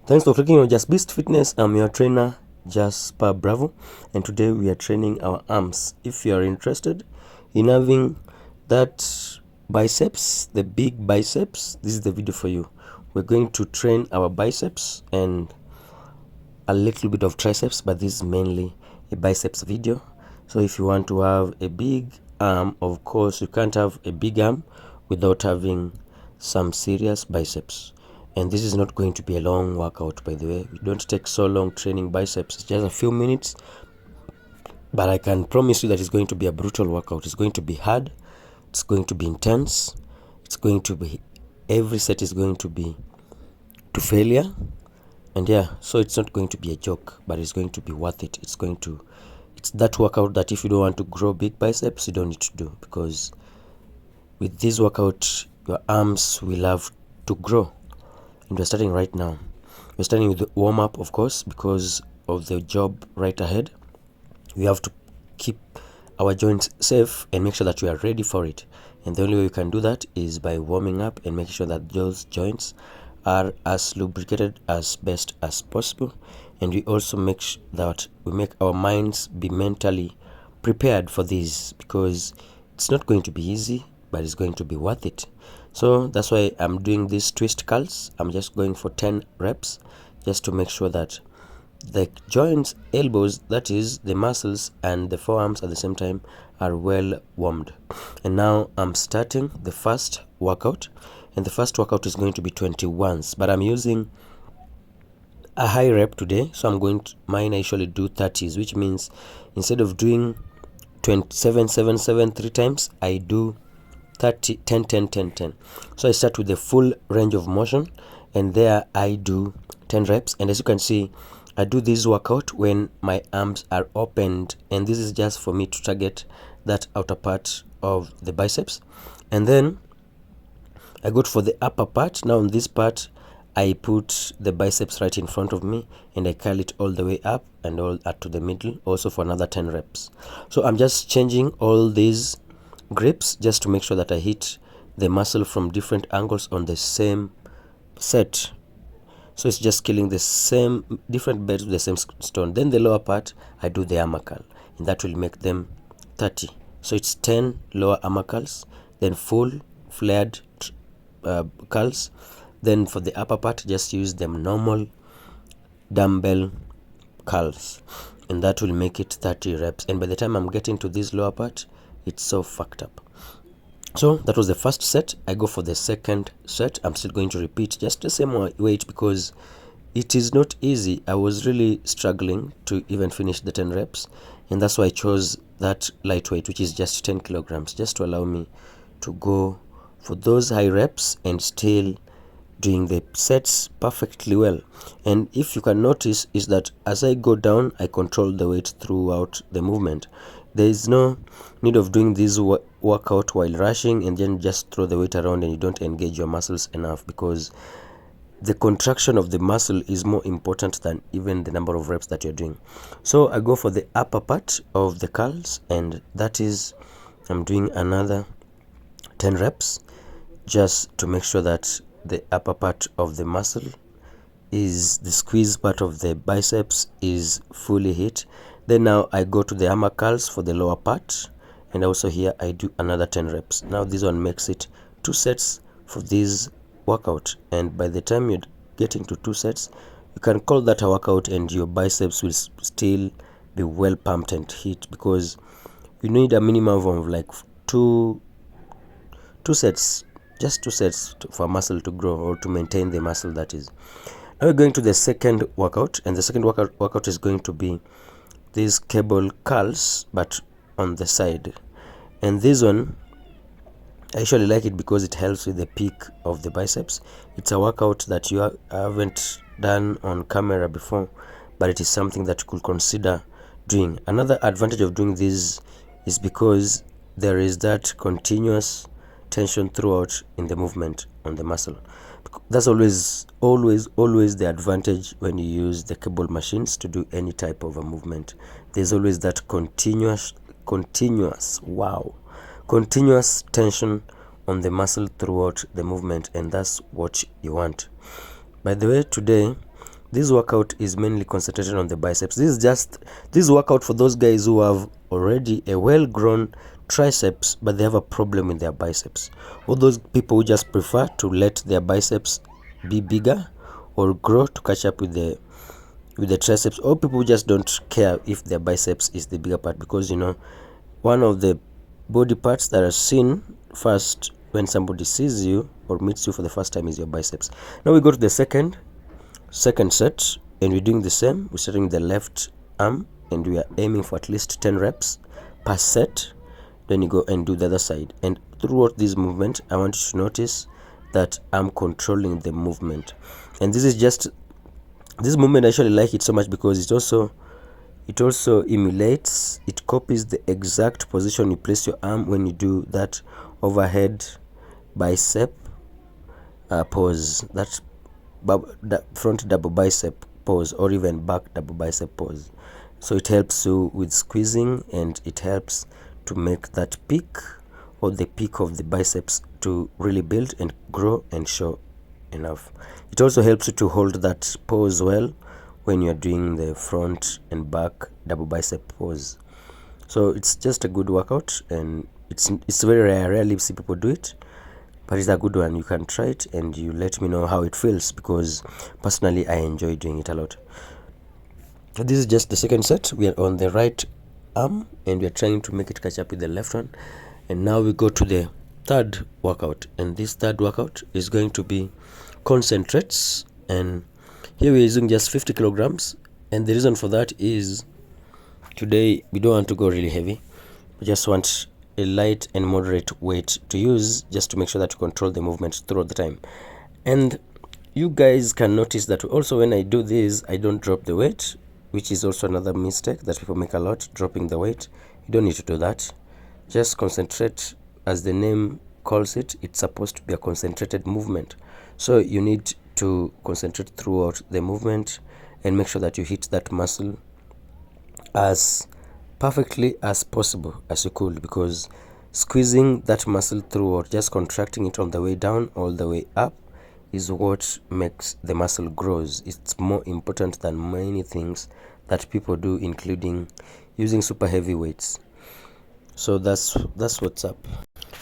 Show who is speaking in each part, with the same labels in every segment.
Speaker 1: Thanks for clicking on Just Beast Fitness. I'm your trainer, Jasper Bravo, and today we are training our arms. If you are interested in having that biceps, the big biceps, this is the video for you. We're going to train our biceps and a little bit of triceps, but this is mainly a biceps video. So if you want to have a big arm, of course you can't have a big arm without having some serious biceps. And this is not going to be a long workout, by the way. We don't take so long training biceps. It's just a few minutes, but I can promise you that it's going to be a brutal workout. It's going to be hard, it's going to be intense, it's going to be, every set is going to be to failure. And yeah, so it's not going to be a joke, but it's going to be worth it. It's that workout that if you don't want to grow big biceps, you don't need to do, because with this workout your arms will have to grow. And we're starting right now. We're starting with the warm-up, of course, because of the job right ahead. We have to keep our joints safe and make sure that we are ready for it. And the only way we can do that is by warming up and making sure that those joints are as lubricated as best as possible. And we also make sure that we make our minds be mentally prepared for this, because it's not going to be easy, but it's going to be worth it. So that's why I'm doing these twist curls. I'm just going for 10 reps just to make sure that the joints, elbows, that is the muscles, and the forearms at the same time are well warmed. And now I'm starting the first workout, and the first workout is going to be 21s, but I'm using a high rep today, so I'm going to, mine I usually do 30s, which means instead of doing 27 7 7 3 times, I do 30 10 10 10 10. So I start with the full range of motion, and there I do 10 reps. And as you can see, I do this workout when my arms are opened, and this is just for me to target that outer part of the biceps. And then I go for the upper part. Now on this part I put the biceps right in front of me, and I curl it all the way up and all up to the middle, also for another 10 reps. So I'm just changing all these grips just to make sure that I hit the muscle from different angles on the same set. So it's just killing the same different beds with the same stone. Then the lower part I do the hammer curl, and that will make them 30. So it's 10 lower hammer curls, then full flared curls. Then for the upper part, just use them normal dumbbell curls, and that will make it 30 reps. And by the time I'm getting to this lower part, it's so fucked up. So that was the first set. I go for the second set. I'm still going to repeat just the same weight, because it is not easy. I was really struggling to even finish the 10 reps, and that's why I chose that lightweight, which is just 10 kilograms, just to allow me to go for those high reps and still doing the sets perfectly well. And if you can notice, is that as I go down, I control the weight throughout the movement. There is no need of doing this workout while rushing and then just throw the weight around and you don't engage your muscles enough, because the contraction of the muscle is more important than even the number of reps that you're doing. So I go for the upper part of the curls, and that is, I'm doing another 10 reps just to make sure that the upper part of the muscle is, the squeeze part of the biceps is fully hit. Then now I go to the hammer curls for the lower part, and also here I do another 10 reps. Now this one makes it 2 sets for this workout, and by the time you're getting to 2 sets, you can call that a workout, and your biceps will still be well pumped and hit, because you need a minimum of like two sets, just 2 sets for muscle to grow, or to maintain the muscle, that is. Now we're going to the second workout, and the second workout is going to be these cable curls, but on the side. And this one, I actually like it because it helps with the peak of the biceps. It's a workout that you haven't done on camera before, but it is something that you could consider doing. Another advantage of doing this is because there is that continuous tension throughout in the movement on the muscle. That's always the advantage when you use the cable machines to do any type of a movement. There's always that continuous tension on the muscle throughout the movement, and that's what you want. By the way, today this workout is mainly concentrated on the biceps. This workout for those guys who have already a well-grown triceps but they have a problem with their biceps, or those people who just prefer to let their biceps be bigger or grow to catch up with the triceps, or people who just don't care if their biceps is the bigger part, because one of the body parts that are seen first when somebody sees you or meets you for the first time is your biceps. Now we go to the second set, and we're doing the same. We're starting the left arm and we are aiming for at least 10 reps per set. Then you go and do the other side, and throughout this movement I want you to notice that I'm controlling the movement. And this movement, I actually like it so much because it also emulates, it copies the exact position you place your arm when you do that overhead bicep pose, that front double bicep pose, or even back double bicep pose. So it helps you with squeezing, and it helps to make that peak, or the peak of the biceps, to really build and grow and show enough. It also helps you to hold that pose well when you're doing the front and back double bicep pose. So it's just a good workout, and it's very rare. I rarely see people do it, but it's a good one. You can try it and you let me know how it feels, because personally I enjoy doing it a lot. This is just the second set. We are on the right arm and we are trying to make it catch up with the left one. And now we go to the third workout, and this third workout is going to be concentrates, and here we're using just 50 kilograms. And the reason for that is today we don't want to go really heavy. We just want a light and moderate weight to use, just to make sure that you control the movement throughout the time. And you guys can notice that also when I do this, I don't drop the weight, which is also another mistake that people make a lot, dropping the weight. You don't need to do that. Just concentrate. As the name calls it, it's supposed to be a concentrated movement. So you need to concentrate throughout the movement and make sure that you hit that muscle as perfectly as possible as you could, because squeezing that muscle throughout, just contracting it on the way down all the way up, is what makes the muscle grows. It's more important than many things that people do, including using super heavy weights. So that's what's up.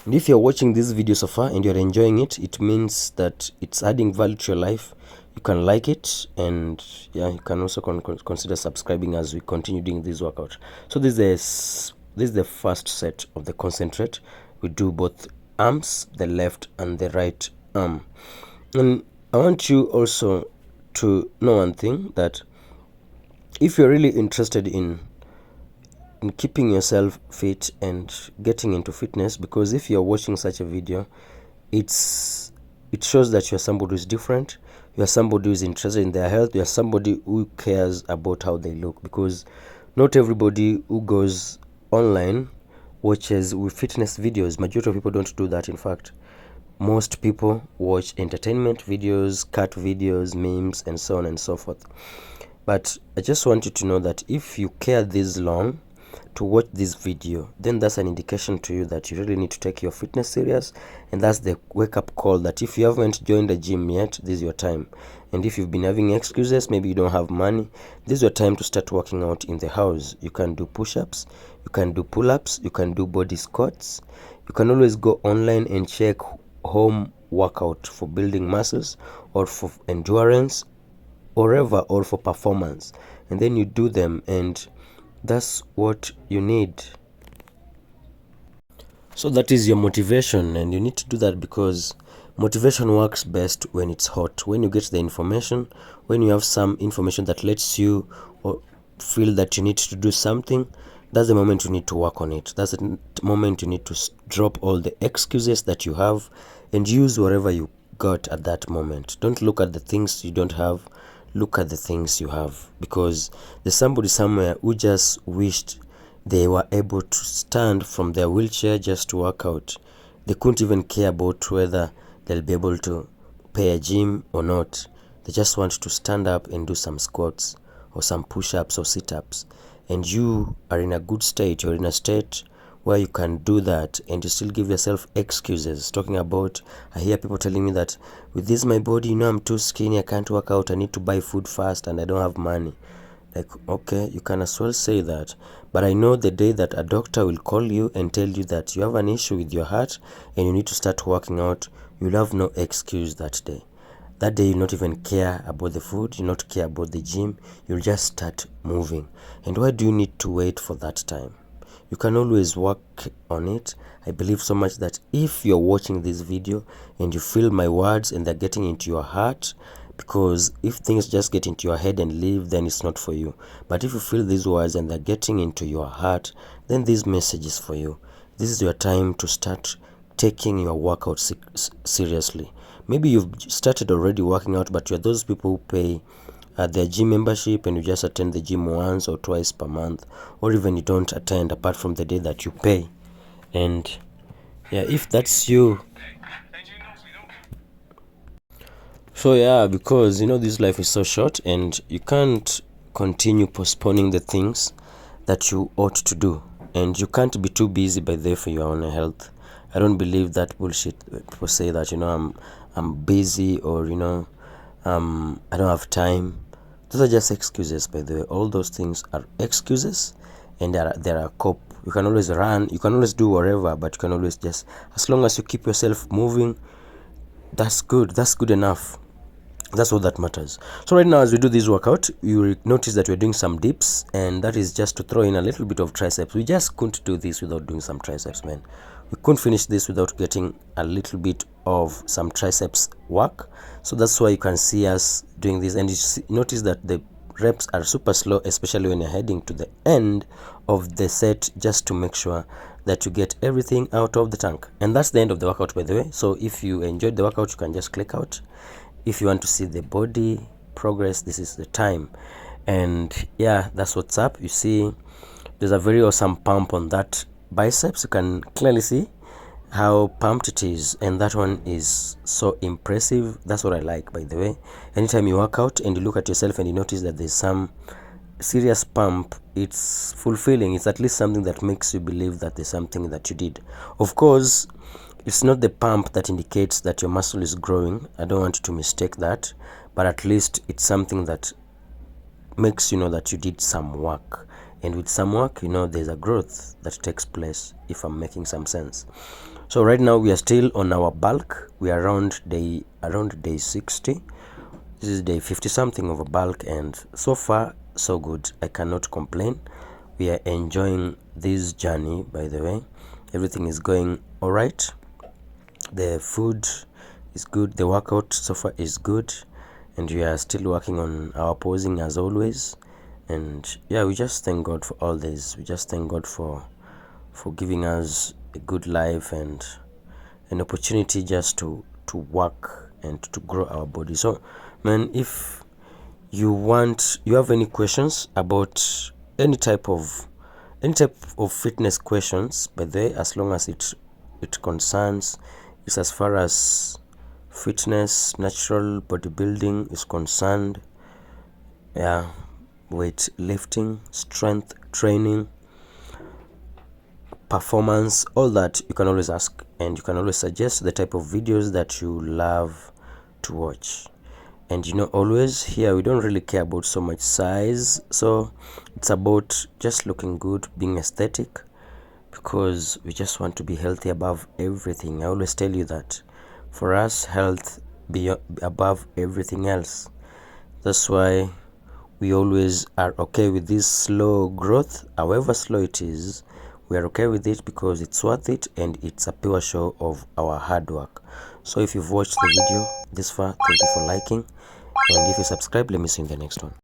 Speaker 1: And if you're watching this video so far and you're enjoying it, it means that it's adding value to your life. You can like it, and yeah, you can also consider subscribing as we continue doing this workout. So this is the first set of the concentrate. We do both arms, the left and the right arm. And I want you also to know one thing, that if you're really interested in keeping yourself fit and getting into fitness, because if you're watching such a video, it shows that you're somebody who's different, you're somebody who's interested in their health, you're somebody who cares about how they look, because not everybody who goes online watches with fitness videos. Majority of people don't do that. In fact, most people watch entertainment videos, cut videos, memes, and so on and so forth. But I just want you to know that if you care this long to watch this video, then that's an indication to you that you really need to take your fitness serious. And that's the wake-up call, that if you haven't joined a gym yet, this is your time. And if you've been having excuses, maybe you don't have money, this is your time to start working out in the house. You can do push-ups, you can do pull-ups, you can do body squats. You can always go online and check home workout for building muscles, or for endurance, or for performance, and then you do them, and that's what you need. So that is your motivation, and you need to do that, because motivation works best when it's hot, when you get the information, when you have some information that lets you or feel that you need to do something. That's the moment you need to work on it. That's the moment you need to drop all the excuses that you have and use whatever you got at that moment. Don't look at the things you don't have, look at the things you have, because there's somebody somewhere who just wished they were able to stand from their wheelchair just to work out. They couldn't even care about whether they'll be able to pay a gym or not. They just want to stand up and do some squats or some push-ups or sit-ups. And you are in a good state. You're in a state where you can do that and you still give yourself excuses, talking about, I hear people telling me that with this my body, I'm too skinny, I can't work out, I need to buy food fast and I don't have money. Like, okay, you can as well say that, but I know the day that a doctor will call you and tell you that you have an issue with your heart and you need to start working out, you'll have no excuse that day. That day you'll not even care about the food, you'll not care about the gym, you'll just start moving. And why do you need to wait for that time? You can always work on it. I believe so much that if you're watching this video and you feel my words and they're getting into your heart, because if things just get into your head and leave, then it's not for you. But if you feel these words and they're getting into your heart, then this message is for you. This is your time to start taking your workout seriously. Maybe you've started already working out, but you're those people who pay their gym membership and you just attend the gym once or twice per month, or even you don't attend apart from the day that you pay. And yeah, if that's you, so yeah, because this life is so short and you can't continue postponing the things that you ought to do, and you can't be too busy by there for your own health. I don't believe that bullshit. People say that I'm busy, or I don't have time. Those are just excuses, by the way. All those things are excuses, and there are cope. You can always run, you can always do whatever, but you can always just, as long as you keep yourself moving, that's good. That's good enough. That's all that matters. So right now, as we do this workout, you will notice that we're doing some dips, and that is just to throw in a little bit of triceps. We just couldn't do this without doing some triceps, man. We couldn't finish this without getting a little bit of some triceps work. So that's why you can see us doing this, and notice that the reps are super slow, especially when you're heading to the end of the set, just to make sure that you get everything out of the tank. And that's the end of the workout, by the way. So if you enjoyed the workout, you can just click out. If you want to see the body progress, this is the time. And yeah, that's what's up. You see there's a very awesome pump on that biceps. You can clearly see how pumped it is, and that one is so impressive. That's what I like, by the way. Anytime you work out and you look at yourself and you notice that there's some serious pump, it's fulfilling. It's at least something that makes you believe that there's something that you did. Of course, it's not the pump that indicates that your muscle is growing. I don't want you to mistake that, but at least it's something that makes you know that you did some work. And with some work, there's a growth that takes place, if I'm making some sense. So right now we are still on our bulk. We are around day 60. This is day 50 something of a bulk, and so far so good. I cannot complain. We are enjoying this journey, by the way. Everything is going all right. The food is good, the workout so far is good, and we are still working on our posing as always. And yeah, we just thank God for all this. We just thank God for giving us a good life and an opportunity just to work and to grow our body. So man, if you have any questions about any type of fitness questions, by the way, as long as it concerns, it's as far as fitness, natural bodybuilding is concerned, yeah, weight lifting, strength training, performance, all that, you can always ask, and you can always suggest the type of videos that you love to watch. And always here, we don't really care about so much size, so it's about just looking good, being aesthetic, because we just want to be healthy above everything. I always tell you that for us, health be above everything else. That's why we always are okay with this slow growth. However slow it is, we are okay with it because it's worth it, and it's a pure show of our hard work. So if you've watched the video this far, thank you for liking, and if you subscribe, let me see you in the next one.